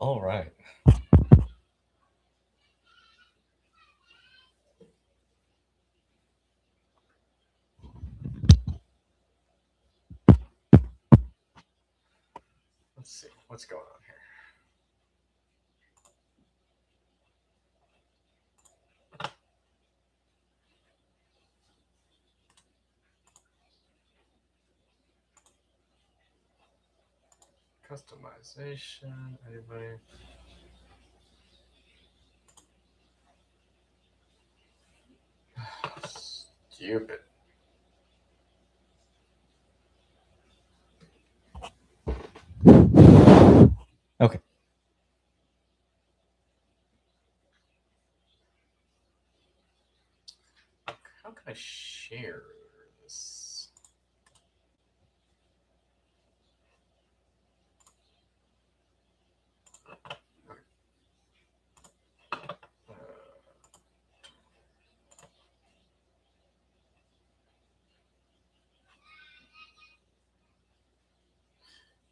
All right. Let's see what's going on here. Customization. Anybody? Stupid. Okay. How can I share this?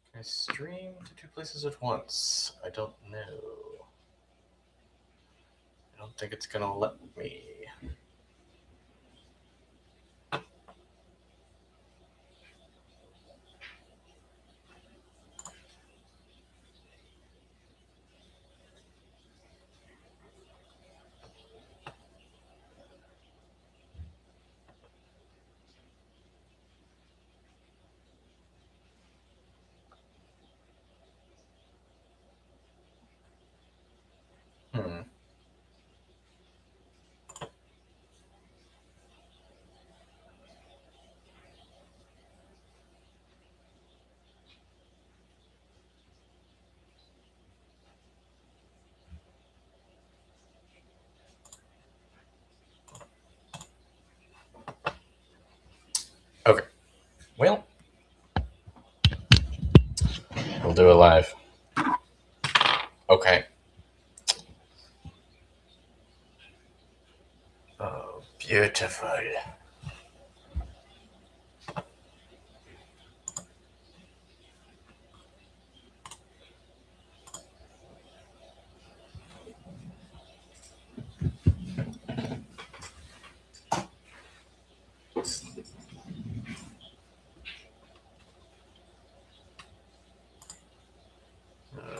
Can I stream to two places at once? I don't know. I don't think it's gonna let me. Hmm. Okay. Well, we'll do it live. Okay. Oh, beautiful.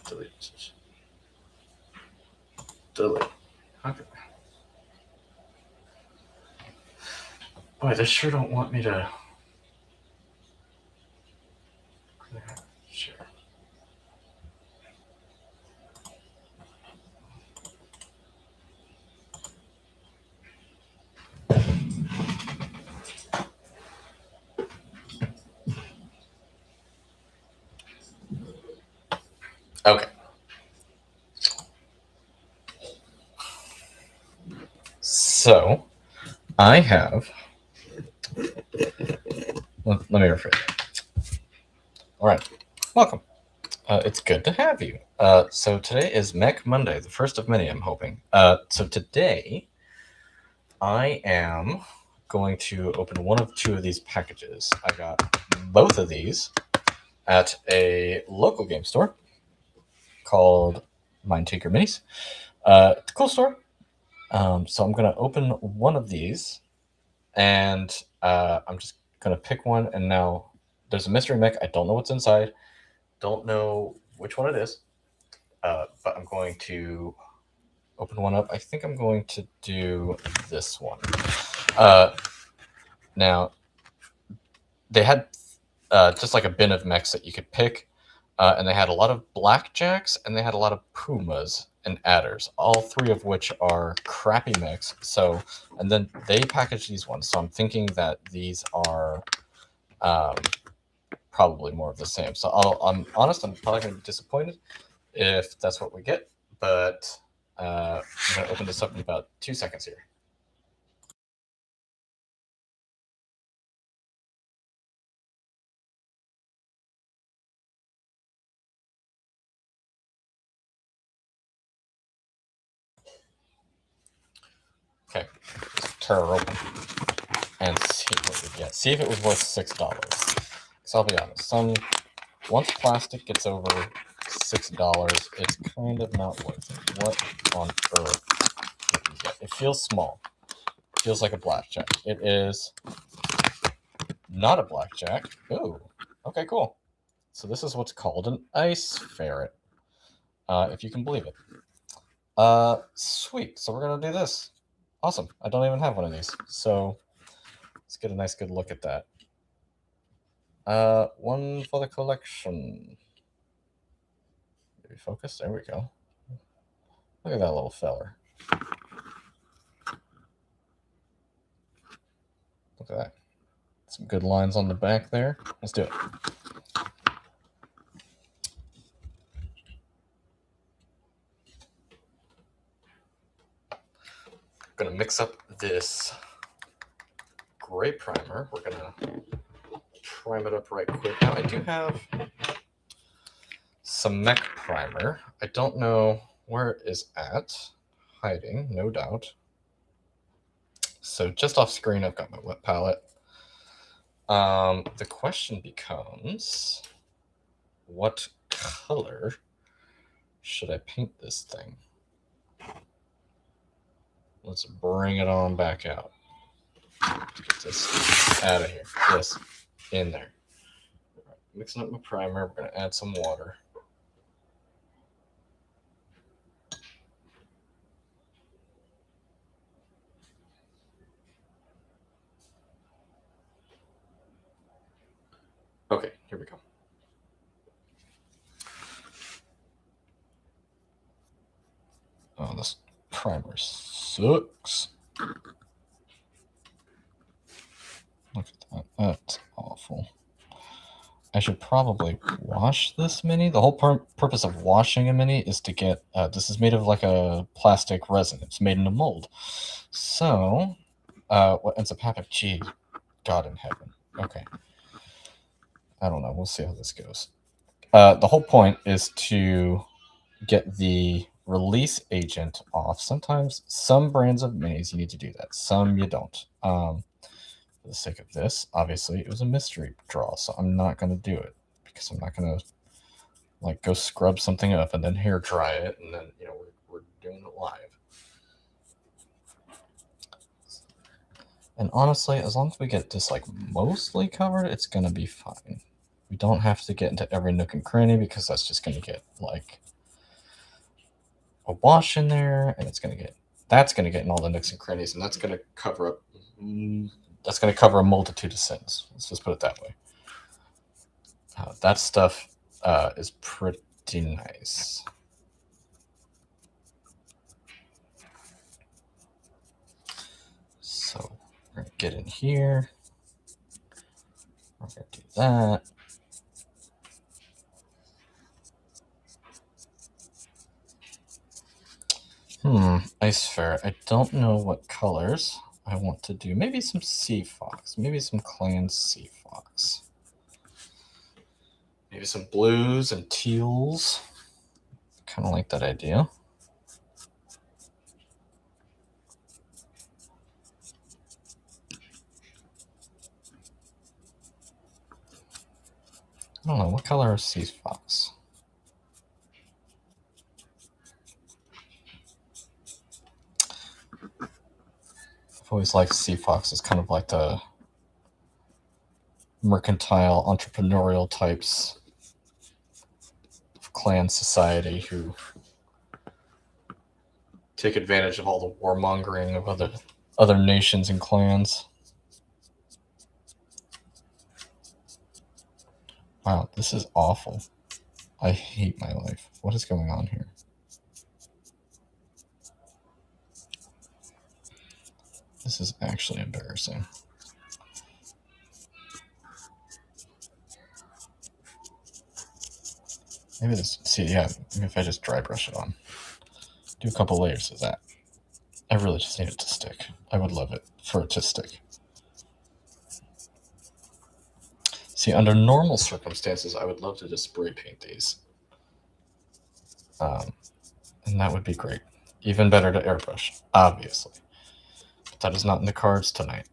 Delete. Delete. Okay. Boy, they sure don't want me to. Sure. Okay. So, I have. Let me rephrase. All right. Welcome. It's good to have you. So today is Mech Monday, the first of many, I'm hoping. So today, I am going to open one of two of these packages. I got both of these at a local game store called Mind Taker Minis. It's a cool store. So I'm going to open one of these, and I'm just going to pick one. And now there's a mystery mech. I don't know what's inside. Don't know which one it is. But I'm going to open one up. I think I'm going to do this one. Now, they had just like a bin of mechs that you could pick, and they had a lot of blackjacks and they had a lot of pumas and adders, all three of which are crappy mechs. So, and then they packaged these ones. So I'm thinking that these are probably more of the same. So I'm honest, I'm probably going to be disappointed if that's what we get, but I'm going to open this up in about 2 seconds here. Okay, let's tear her open and see what we get. See if it was worth $6. Because I'll be honest, once plastic gets over $6. It's kind of not worth it. What on earth did we get? It feels small. It feels like a blackjack. It is not a blackjack. Ooh, okay, cool. So this is what's called an ice ferret, if you can believe it. Sweet. So we're gonna do this. Awesome. I don't even have one of these, so let's get a nice good look at that. One for the collection. Maybe focus. There we go. Look at that little feller. Look at that. Some good lines on the back there. Let's do it. I'm gonna mix up this gray primer. We're gonna prime it up right quick. Now I do have some Mech primer. I don't know where it is at. Hiding, no doubt. So just off screen, I've got my wet palette. The question becomes, what color should I paint this thing? Let's bring it on back out. Get this out of here. This in there. Mixing up my primer. We're going to add some water. Okay, here we go. Oh, this primer sucks. Look at that. That's awful. I should probably wash this mini. The whole purpose of washing a mini is to get, this is made of like a plastic resin. It's made in a mold. So, what ends up happening, gee, God in heaven. Okay. I don't know. We'll see how this goes. The whole point is to get the release agent off. Sometimes, some brands of minis, you need to do that. Some you don't. For the sake of this, obviously, it was a mystery draw, so I'm not going to do it because I'm not going to like go scrub something up and then hair dry it, and then we're doing it live. And honestly, as long as we get this like mostly covered, it's going to be fine. We don't have to get into every nook and cranny because that's just going to get like a wash in there, and that's going to get in all the nooks and crannies, and that's going to cover up. That's going to cover a multitude of sins. Let's just put it that way. That stuff is pretty nice. So we're going to get in here. We're going to do that. Ice Ferret. I don't know what colors I want to do. Maybe some Sea Fox. Maybe some Clan Sea Fox. Maybe some blues and teals. Kind of like that idea. I don't know. What color is Sea Fox? I've always liked Sea Fox as kind of like the mercantile, entrepreneurial types of clan society who take advantage of all the warmongering of other nations and clans. Wow, this is awful. I hate my life. What is going on here? This is actually embarrassing. Maybe if I just dry brush it on. Do a couple layers of that. I really just need it to stick. I would love it for it to stick. See, under normal circumstances, I would love to just spray paint these. And that would be great. Even better to airbrush, obviously. But that is not in the cards tonight.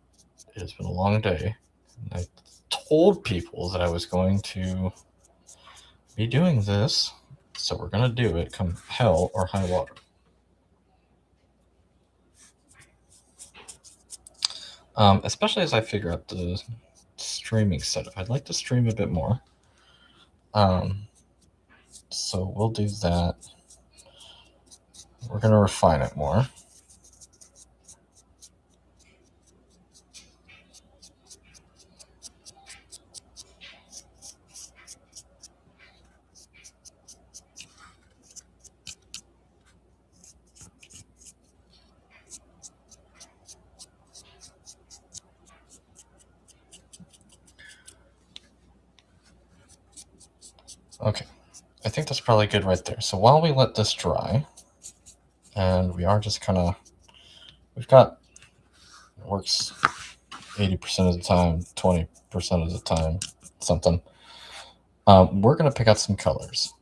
It has been a long day. And I told people that I was going to be doing this So we're going to do it come hell or high water. Especially as I figure out the streaming setup. I'd like to stream a bit more. So we'll do that. We're going to refine it more. Okay, I think that's probably good right there. So while we let this dry, and we are just kind of, we've got, it works 80% of the time, 20% of the time, something. We're going to pick out some colors.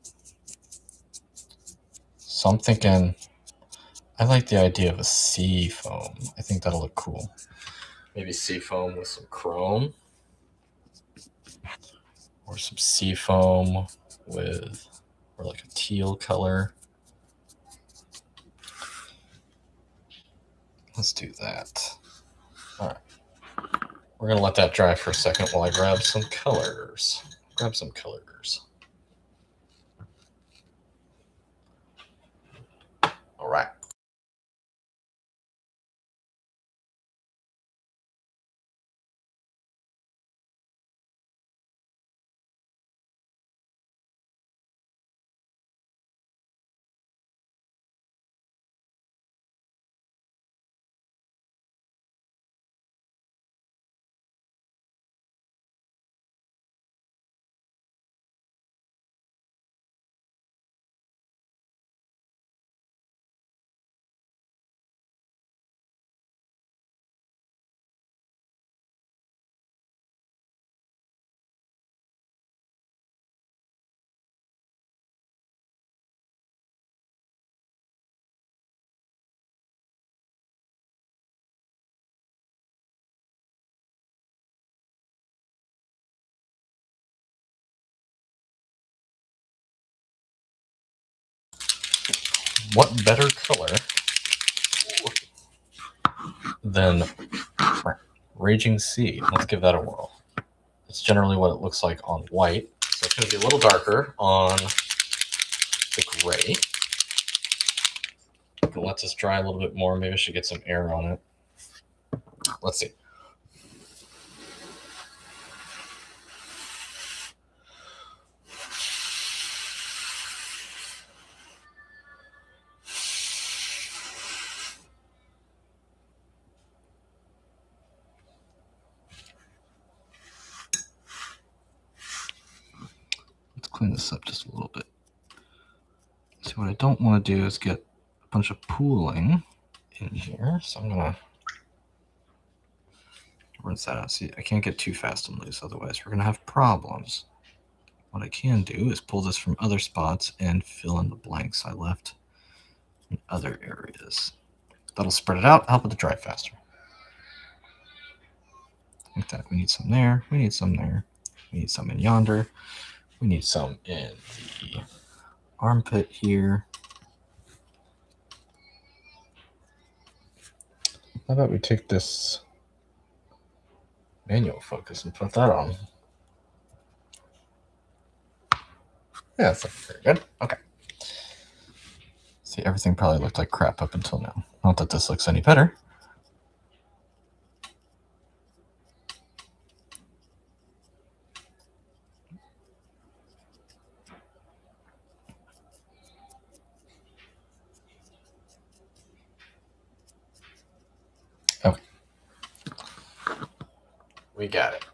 So I'm thinking, I like the idea of a sea foam. I think that'll look cool. Maybe sea foam with some chrome. Or some sea foam with, or like a teal color. Let's do that. All right. We're going to let that dry for a second while I grab some colors. All right. What better color than Raging Sea? Let's give that a whirl. It's generally what it looks like on white. So it's going to be a little darker on the gray. We can let this dry a little bit more. Maybe I should get some air on it. Let's see. Let's clean this up just a little bit. So what I don't want to do is get a bunch of pooling in here. So I'm going to rinse that out. See, I can't get too fast and loose, otherwise we're going to have problems. What I can do is pull this from other spots and fill in the blanks I left in other areas. That'll spread it out, help it to dry faster. Like that. We need some there. We need some there. We need some in yonder. We need some in the armpit here. How about we take this manual focus and put that on? Yeah, that's very good. Okay. See, everything probably looked like crap up until now. Not that this looks any better. Okay. We got it.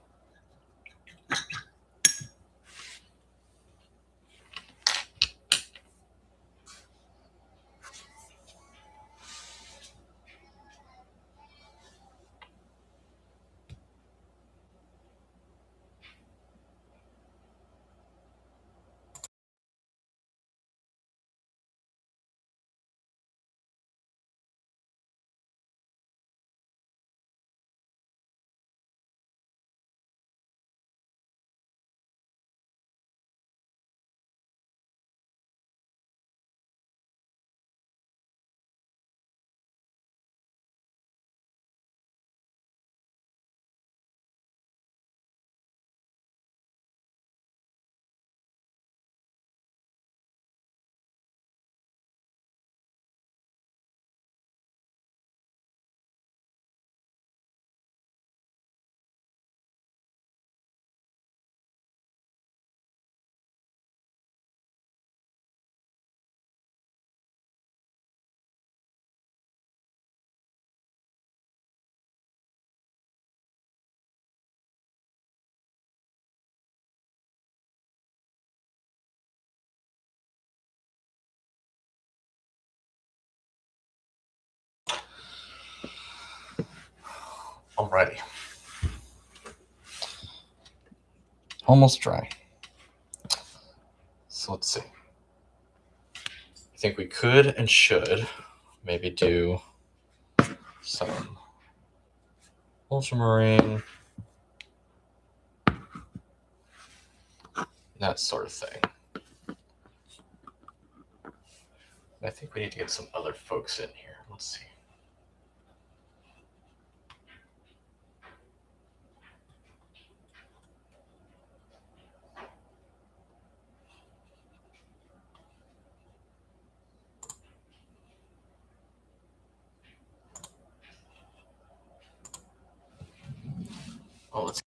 Alrighty. Almost dry. So let's see. I think we could and should maybe do some ultramarine, that sort of thing. I think we need to get some other folks in here. Let's see. Oh, let's